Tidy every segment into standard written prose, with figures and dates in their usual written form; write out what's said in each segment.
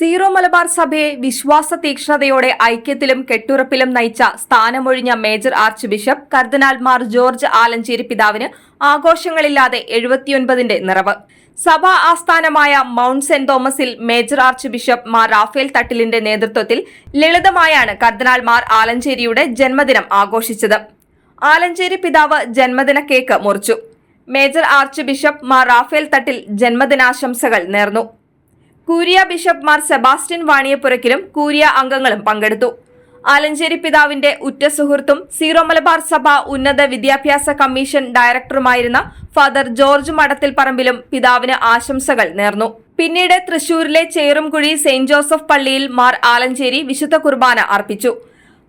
Zero Malabar സഭയെ വിശ്വാസ തീക്ഷ്ണതയോടെ ഐക്യത്തിലും കെട്ടുറപ്പിലും നയിച്ച സ്ഥാനമൊഴിഞ്ഞ മേജർ ആർച്ച് ബിഷപ്പ് കർദിനാൾ മാർ ജോർജ് ആലഞ്ചേരി പിതാവിന് ആഘോഷങ്ങളില്ലാതെ 79ന്റെ നിറവ്. സഭാ ആസ്ഥാനമായ മൗണ്ട് സെന്റ് തോമസിൽ മേജർ ആർച്ച് ബിഷപ്പ് മാർ റാഫേൽ തട്ടിലിന്റെ നേതൃത്വത്തിൽ ലളിതമായാണ് കർദിനാൾ മാർ ആലഞ്ചേരിയുടെ ജന്മദിനം ആഘോഷിച്ചത്. ആലഞ്ചേരി പിതാവ് ജന്മദിന കേക്ക് മുറിച്ചു. മേജർ ആർച്ച് ബിഷപ്പ് മാർ റാഫേൽ തട്ടിൽ ജന്മദിനാശംസകൾ നേർന്നു. കൂരിയ ബിഷപ്പ് മാർ സെബാസ്റ്റ്യൻ വാണിയപ്പുരക്കിലും കൂരിയ അംഗങ്ങളും പങ്കെടുത്തു. ആലഞ്ചേരി പിതാവിന്റെ ഉറ്റ സുഹൃത്തും സീറോ മലബാർ സഭ ഉന്നത വിദ്യാഭ്യാസ കമ്മീഷൻ ഡയറക്ടറുമായിരുന്ന ഫാദർ ജോർജ് മഠത്തിൽ പറമ്പിലും പിതാവിന് ആശംസകൾ നേർന്നു. പിന്നീട് തൃശൂരിലെ ചേറുംകുഴി സെന്റ് ജോസഫ് പള്ളിയിൽ മാർ ആലഞ്ചേരി വിശുദ്ധ കുർബാന അർപ്പിച്ചു.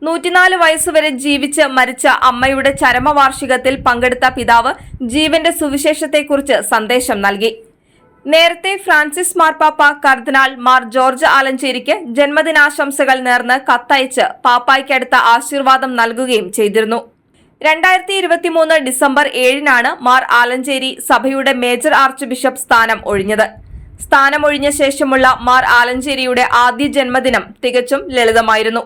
104 വയസ്സുവരെ ജീവിച്ച് മരിച്ച അമ്മയുടെ ചരമവാർഷികത്തിൽ പങ്കെടുത്ത പിതാവ് ജീവന്റെ സുവിശേഷത്തെക്കുറിച്ച് സന്ദേശം നൽകി. നേരത്തെ ഫ്രാൻസിസ് മാർപ്പാപ്പ കർദിനാൾ മാർ ജോർജ് ആലഞ്ചേരിക്ക് ജന്മദിനാശംസകൾ നേർന്ന് കത്തയച്ച് പാപ്പായ്ക്കടുത്ത ആശീർവാദം നൽകുകയും ചെയ്തിരുന്നു. 2023 ഡിസംബർ 7-നാണ് മാർ ആലഞ്ചേരി സഭയുടെ മേജർ ആർച്ച് ബിഷപ്പ് സ്ഥാനം ഒഴിഞ്ഞത്. സ്ഥാനമൊഴിഞ്ഞ ശേഷമുള്ള മാർ ആലഞ്ചേരിയുടെ ആദ്യ ജന്മദിനം തികച്ചും ലളിതമായിരുന്നു.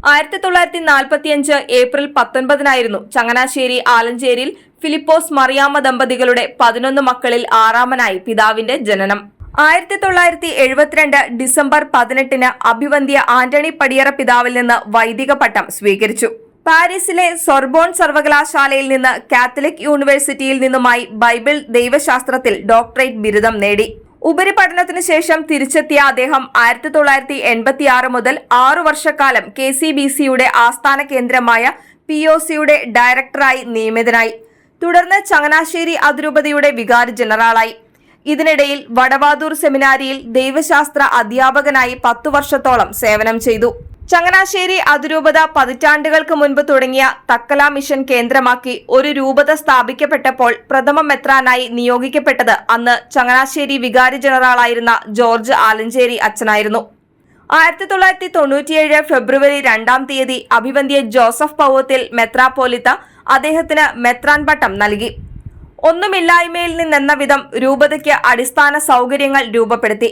1945 ഏപ്രിൽ 19-നായിരുന്നു ചങ്ങനാശ്ശേരി ആലഞ്ചേരിയിൽ ഫിലിപ്പോസ് മറിയാമ്മ ദമ്പതികളുടെ 11 മക്കളിൽ 6-മനായി പിതാവിന്റെ ജനനം. 1972 ഡിസംബർ 18-ന് അഭിവന്ദ്യ ആന്റണി പടിയറ പിതാവിൽ നിന്ന് വൈദിക പട്ടം സ്വീകരിച്ചു. പാരീസിലെ സോർബോൺ സർവകലാശാലയിൽ നിന്ന് കാത്തലിക് യൂണിവേഴ്സിറ്റിയിൽ നിന്നുമായി ബൈബിൾ ദൈവശാസ്ത്രത്തിൽ ഡോക്ടറേറ്റ് ബിരുദം നേടി. ഉപരിപഠനത്തിനു ശേഷം തിരിച്ചെത്തിയ അദ്ദേഹം 1986 മുതൽ 6 വർഷക്കാലം KCBCയുടെ ആസ്ഥാന കേന്ദ്രമായ POCയുടെ ഡയറക്ടറായി നിയമിതനായി. തുടർന്ന് ചങ്ങനാശ്ശേരി അതിരൂപതയുടെ വികാരി ജനറലായി. ഇതിനിടയിൽ വടവാതൂർ സെമിനാരിയിൽ ദൈവശാസ്ത്ര അധ്യാപകനായി 10 വർഷത്തോളം സേവനം ചെയ്തു. ചങ്ങനാശ്ശേരി അതിരൂപത പതിറ്റാണ്ടുകൾക്ക് മുൻപ് തുടങ്ങിയ തക്കല മിഷൻ കേന്ദ്രമാക്കി ഒരു രൂപത സ്ഥാപിക്കപ്പെട്ടപ്പോൾ പ്രഥമ മെത്രാനായി നിയോഗിക്കപ്പെട്ടത് അന്ന് ചങ്ങനാശ്ശേരി വികാരി ജനറലായിരുന്ന ജോർജ് ആലഞ്ചേരി അച്ഛനായിരുന്നു. 1997 ഫെബ്രുവരി 2-ാം തീയതി അഭിവന്ദ്യ ജോസഫ് പൗവത്തിൽ മെത്രാപ്പോലിത്ത അദ്ദേഹത്തിന് മെത്രാൻ പട്ടം നൽകി. ഒന്നുമില്ലായ്മയിൽ നിന്നെന്ന വിധം രൂപതയ്ക്ക് അടിസ്ഥാന സൗകര്യങ്ങൾ രൂപപ്പെടുത്തി.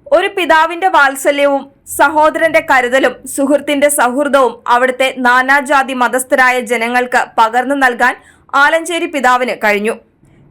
ഒരു പിതാവിന്റെ വാത്സല്യവും സഹോദരന്റെ കരുതലും സുഹൃത്തിന്റെ സൗഹൃദവും അവിടുത്തെ നാനാജാതി മതസ്ഥരായ ജനങ്ങൾക്ക് പകർന്നു നൽകാൻ ആലഞ്ചേരി പിതാവിന് കഴിഞ്ഞു.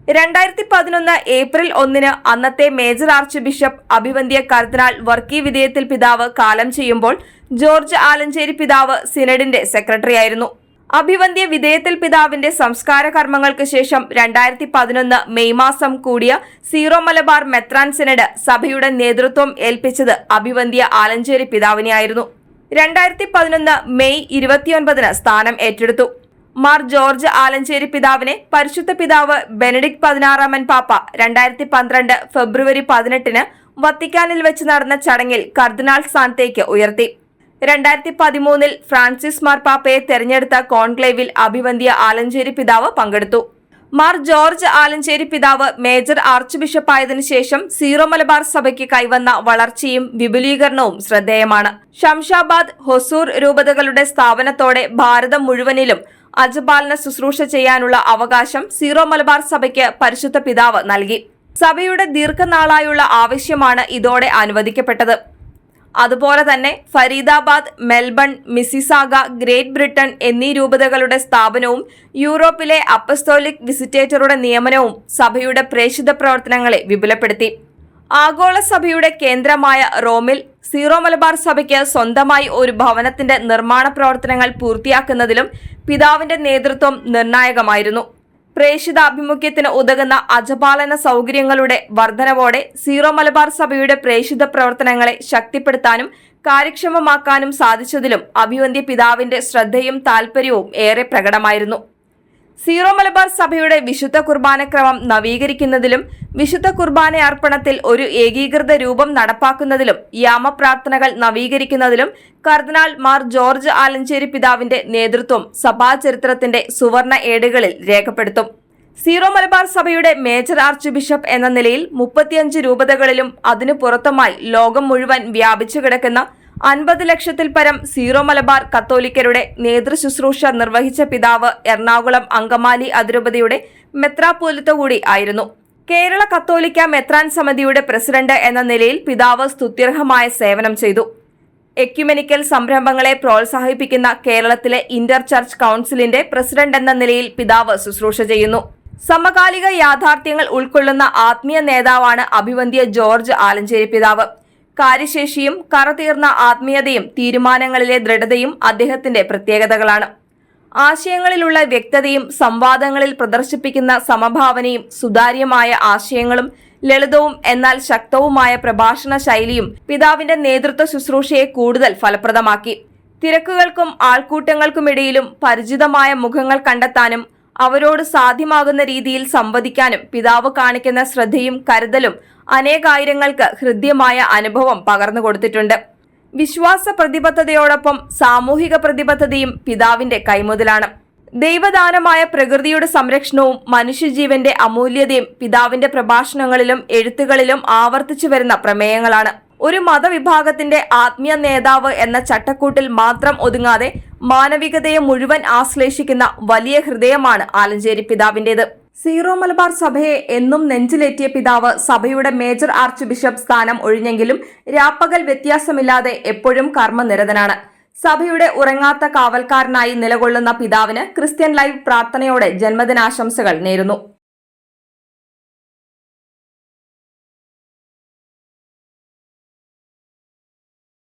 2011 ഏപ്രിൽ 1-ന് അന്നത്തെ മേജർ ആർച്ച് ബിഷപ്പ് അഭിവന്ദ്യ കർദിനാൾ വർക്കി വിധേയത്തിൽ പിതാവ് കാലം ചെയ്യുമ്പോൾ ജോർജ് ആലഞ്ചേരി പിതാവ് സിനഡിന്റെ സെക്രട്ടറിയായിരുന്നു. അഭിവന്ദ്യ വിധേയത്തിൽ പിതാവിന്റെ സംസ്കാര കർമ്മങ്ങൾക്ക് ശേഷം 2011 മെയ് മാസം കൂടിയ സീറോ മലബാർ മെത്രാൻ സിനഡ് സഭയുടെ നേതൃത്വം ഏൽപ്പിച്ചത് അഭിവന്ദ്യ ആലഞ്ചേരി പിതാവിനെയായിരുന്നു. 2011 മെയ് 29-ന് സ്ഥാനം ഏറ്റെടുത്തു. മാർ ജോർജ് ആലഞ്ചേരി പിതാവിനെ പരിശുദ്ധ പിതാവ് ബെനഡിക്ട് 16-ാമൻ പാപ്പ 2012 ഫെബ്രുവരി 18-ന് വത്തിക്കാനിൽ വെച്ച് നടന്ന ചടങ്ങിൽ കർദിനാൾ സ്ഥാനത്തേക്ക് ഉയർത്തി. 2013-ൽ ഫ്രാൻസിസ് മാർപ്പാപ്പയെ തെരഞ്ഞെടുത്ത കോൺക്ലേവിൽ അഭിവന്ദ്യ ആലഞ്ചേരി പിതാവ് പങ്കെടുത്തു. മാർ ജോർജ് ആലഞ്ചേരി പിതാവ് മേജർ ആർച്ച് ബിഷപ്പായതിനു ശേഷം സീറോ മലബാർ സഭയ്ക്ക് കൈവന്ന വളർച്ചയും വിപുലീകരണവും ശ്രദ്ധേയമാണ്. ശംഷാബാദ്, ഹൊസൂർ രൂപതകളുടെ സ്ഥാപനത്തോടെ ഭാരതം മുഴുവനിലും അജപാലന ശുശ്രൂഷ ചെയ്യാനുള്ള അവകാശം സീറോ മലബാർ സഭയ്ക്ക് പരിശുദ്ധ പിതാവ് നൽകി. സഭയുടെ ദീർഘനാളായുള്ള ആവശ്യമാണ് ഇതോടെ അനുവദിക്കപ്പെട്ടത്. അതുപോലെ തന്നെ Faridabad, Melbourne, Mississauga, great Britain എന്നീ രൂപതകളുടെ സ്ഥാപനവും യൂറോപ്പിലെ അപ്പസ്തോലിക് വിസിറ്റേറ്ററുടെ നിയമനവും സഭയുടെ പ്രേക്ഷിത പ്രവർത്തനങ്ങളെ വിപുലപ്പെടുത്തി. ആഗോള സഭയുടെ കേന്ദ്രമായ റോമിൽ സീറോ മലബാർ സഭയ്ക്ക് സ്വന്തമായി ഒരു ഭവനത്തിന്റെ നിർമ്മാണ പ്രവർത്തനങ്ങൾ പൂർത്തിയാക്കുന്നതിലും പിതാവിന്റെ നേതൃത്വം നിർണായകമായിരുന്നു. പ്രേക്ഷിതാഭിമുഖ്യത്തിന് ഉതകുന്ന അജപാലന സൗകര്യങ്ങളുടെ വർധനവോടെ സീറോ മലബാർ സഭയുടെ പ്രേക്ഷിത പ്രവർത്തനങ്ങളെ ശക്തിപ്പെടുത്താനും കാര്യക്ഷമമാക്കാനും സാധിച്ചതിലും അഭിവന്ദ്യ പിതാവിന്റെ ശ്രദ്ധയും താൽപര്യവും ഏറെ പ്രകടമായിരുന്നു. സീറോ മലബാർ സഭയുടെ വിശുദ്ധ കുർബാനക്രമം നവീകരിക്കുന്നതിലും വിശുദ്ധ കുർബാന അർപ്പണത്തിൽ ഒരു ഏകീകൃത രൂപം നടപ്പാക്കുന്നതിലും യാമപ്രാർത്ഥനകൾ നവീകരിക്കുന്നതിലും കർദിനാൾ മാർ ജോർജ് ആലഞ്ചേരി പിതാവിന്റെ നേതൃത്വം സഭാചരിത്രത്തിന്റെ സുവർണ ഏടുകളിൽ രേഖപ്പെടുത്തും. സീറോ മലബാർ സഭയുടെ മേജർ ആർച്ച് ബിഷപ്പ് എന്ന നിലയിൽ 35 രൂപതകളിലും അതിനു പുറത്തുമായി ലോകം മുഴുവൻ വ്യാപിച്ചു കിടക്കുന്ന 50 ലക്ഷത്തിൽ പരം സീറോ മലബാർ കത്തോലിക്കരുടെ നേതൃശുശ്രൂഷ നിർവഹിച്ച പിതാവ് എറണാകുളം അങ്കമാലി അതിരൂപതയുടെ മെത്രാപ്പോലിത്ത കൂടി ആയിരുന്നു. കേരള കത്തോലിക്ക മെത്രാൻ സമിതിയുടെ പ്രസിഡന്റ് എന്ന നിലയിൽ പിതാവ് സ്തുത്യർഹമായ സേവനം ചെയ്തു. എക്യുമെനിക്കൽ സംരംഭങ്ങളെ പ്രോത്സാഹിപ്പിക്കുന്ന കേരളത്തിലെ ഇന്റർ ചർച്ച് കൗൺസിലിന്റെ പ്രസിഡന്റ് എന്ന നിലയിൽ പിതാവ് ശുശ്രൂഷ ചെയ്യുന്നു. സമകാലിക യാഥാർത്ഥ്യങ്ങൾ ഉൾക്കൊള്ളുന്ന ആത്മീയ നേതാവാണ് അഭിവന്ദ്യ ജോർജ് ആലഞ്ചേരി പിതാവ്. കാര്യശേഷിയും കറതീർന്ന ആത്മീയതയും തീരുമാനങ്ങളിലെ ദൃഢതയും അദ്ദേഹത്തിന്റെ പ്രത്യേകതകളാണ്. ആശയങ്ങളിലുള്ള വ്യക്തതയും സംവാദങ്ങളിൽ പ്രദർശിപ്പിക്കുന്ന സമഭാവനയും സുതാര്യമായ ആശയങ്ങളും ലളിതവും എന്നാൽ ശക്തവുമായ പ്രഭാഷണ ശൈലിയും പിതാവിന്റെ നേതൃത്വ ശുശ്രൂഷയെ കൂടുതൽ ഫലപ്രദമാക്കി. തിരക്കുകൾക്കും ആൾക്കൂട്ടങ്ങൾക്കുമിടയിലും പരിചിതമായ മുഖങ്ങൾ കണ്ടെത്താനും അവരോട് സാധ്യമാകുന്ന രീതിയിൽ സംവദിക്കാനും പിതാവ് കാണിക്കുന്ന ശ്രദ്ധയും കരുതലും അനേകായിരങ്ങൾക്ക് ഹൃദ്യമായ അനുഭവം പകർന്നു കൊടുത്തിട്ടുണ്ട്. വിശ്വാസ പ്രതിബദ്ധതയോടൊപ്പം സാമൂഹിക പ്രതിബദ്ധതയും പിതാവിന്റെ കൈമുതലാണ്. ദൈവദാനമായ പ്രകൃതിയുടെ സംരക്ഷണവും മനുഷ്യജീവന്റെ അമൂല്യതയും പിതാവിന്റെ പ്രഭാഷണങ്ങളിലും എഴുത്തുകളിലും ആവർത്തിച്ചു വരുന്ന പ്രമേയങ്ങളാണ്. ഒരു മതവിഭാഗത്തിന്റെ ആത്മീയ നേതാവ് എന്ന ചട്ടക്കൂട്ടിൽ മാത്രം ഒതുങ്ങാതെ മാനവികതയെ മുഴുവൻ ആശ്ലേഷിക്കുന്ന വലിയ ഹൃദയമാണ് ആലഞ്ചേരി പിതാവിന്റേത്. സീറോ മലബാർ സഭയെ എന്നും നെഞ്ചിലേറ്റിയ പിതാവ് സഭയുടെ മേജർ ആർച്ച് ബിഷപ്പ് സ്ഥാനം ഒഴിഞ്ഞെങ്കിലും രാപ്പകൽ വ്യത്യാസമില്ലാതെ എപ്പോഴും കർമ്മനിരതനാണ്. സഭയുടെ ഉറങ്ങാത്ത കാവൽക്കാരനായി നിലകൊള്ളുന്ന പിതാവിന് ക്രിസ്ത്യൻ ലൈവ് പ്രാർത്ഥനയോടെ ജന്മദിനാശംസകൾ നേരുന്നു.